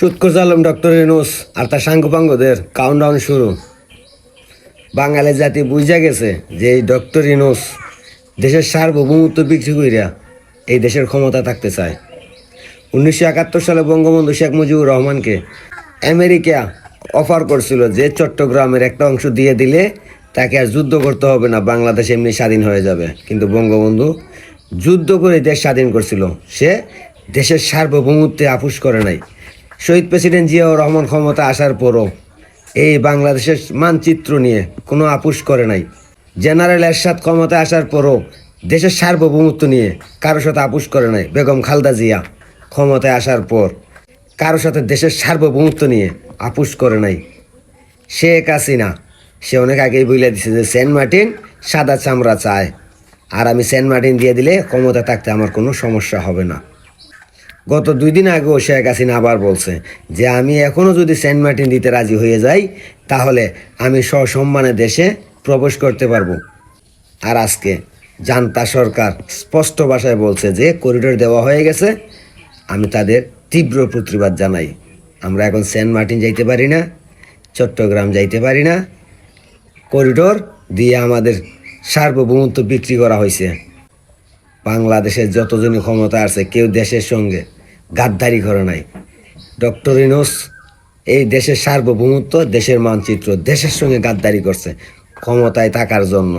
সুৎকর Alam doctor Yunus আর তার সাঙ্গপাঙ্গদের countdown শুরু। বাঙালি জাতি বুঝা গেছে যে এই ডক্টর ইউনূস দেশের সার্বভৌমত্ব বিক্রি কইরা এই দেশের ক্ষমতা থাকতে চায়। 1971 সালে বঙ্গবন্ধু শেখ মুজিবুর রহমানকে আমেরিকা অফার করছিল যে চট্টগ্রামের একটা অংশ দিয়ে দিলে তাকে আর যুদ্ধ করতে হবে না, বাংলাদেশ এমনি স্বাধীন হয়ে যাবে। কিন্তু বঙ্গবন্ধু যুদ্ধ করে দেশ স্বাধীন করছিল, সে দেশের সার্বভৌমত্বে আপোষ করে নাই। শহীদ প্রেসিডেন্ট জিয়াউর রহমান ক্ষমতা আসার পরও এই বাংলাদেশের মানচিত্র নিয়ে কোনো আপোষ করে নাই। জেনারেল এরশাদ ক্ষমতায় আসার পরও দেশের সার্বভৌমত্ব নিয়ে কারোর সাথে আপোষ করে নাই। বেগম খালেদা জিয়া ক্ষমতায় আসার পর কারোর সাথে দেশের সার্বভৌমত্ব নিয়ে আপোষ করে নাই। শেখ হাসিনা সে অনেক আগেই বলে দিছে যে সেন্ট মার্টিন সাদা চামড়া চায়, আর আমি সেন্ট মার্টিন দিয়ে দিলে ক্ষমতা থাকতে আমার কোনো সমস্যা হবে না। গত 2 দিন আগেও শেখ হাসিনা আবার বলছে যে আমি এখনও যদি সেন্ট মার্টিন দিতে রাজি হয়ে যাই তাহলে আমি সসম্মানে দেশে প্রবেশ করতে পারবো। আর আজকে জান্তা সরকার স্পষ্ট ভাষায় বলছে যে করিডোর দেওয়া হয়ে গেছে। আমি তাদের তীব্র প্রতিবাদ জানাই। আমরা এখন সেন্ট মার্টিন যাইতে পারি না, চট্টগ্রাম যাইতে পারি না। করিডোর দিয়ে আমাদের সার্বভৌমত্ব বিক্রি করা হয়েছে। বাংলাদেশের যতজনই ক্ষমতা আছে কেউ দেশের সঙ্গে গাদ্দারি করে নাই। ডক্টর ইউনূস এই দেশের সার্বভৌমত্ব, দেশের মানচিত্র, দেশের সঙ্গে গাদ্দারি করছে ক্ষমতায় থাকার জন্য।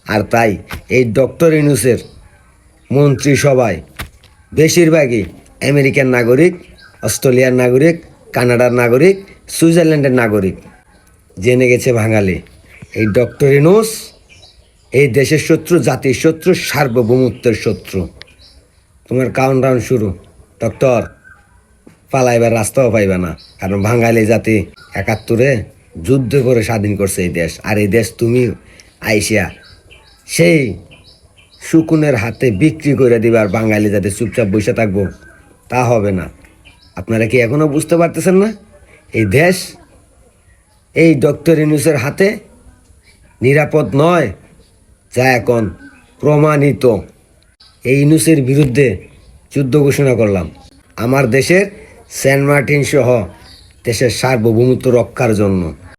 আর তাই এই ডক্টর ইউনূসের মন্ত্রিসভায় বেশিরভাগই আমেরিকান নাগরিক, অস্ট্রেলিয়ার নাগরিক, কানাডার নাগরিক, সুইজারল্যান্ডের নাগরিক। জেনে গেছে বাঙালি এই ডক্টর ইউনূস এই দেশের শত্রু, জাতির শত্রু, সার্বভৌমত্বের শত্রু। তোমার কাউন্টডাউন শুরু ডক্টর। পালাইবার রাস্তাও পাইবে না, কারণ বাঙালি জাতি 71-এ যুদ্ধ করে স্বাধীন করছে এই দেশ। আর এই দেশ তুমি আইসিয়া সেই শকুনের হাতে বিক্রি করে দিবে, আর বাঙালি জাতি চুপচাপ বসে থাকবো, তা হবে না। আপনারা কি এখনো বুঝতে পারতেছেন না? এই দেশ এই ডক্টর ইউনূসের হাতে নিরাপদ নয়, যা এখন প্রমাণিত। এই ইউনূসের বিরুদ্ধে যুদ্ধ ঘোষণা করলাম আমার দেশের সেন্ট মার্টিন সহ দেশের সার্বভৌমত্ব রক্ষার জন্য।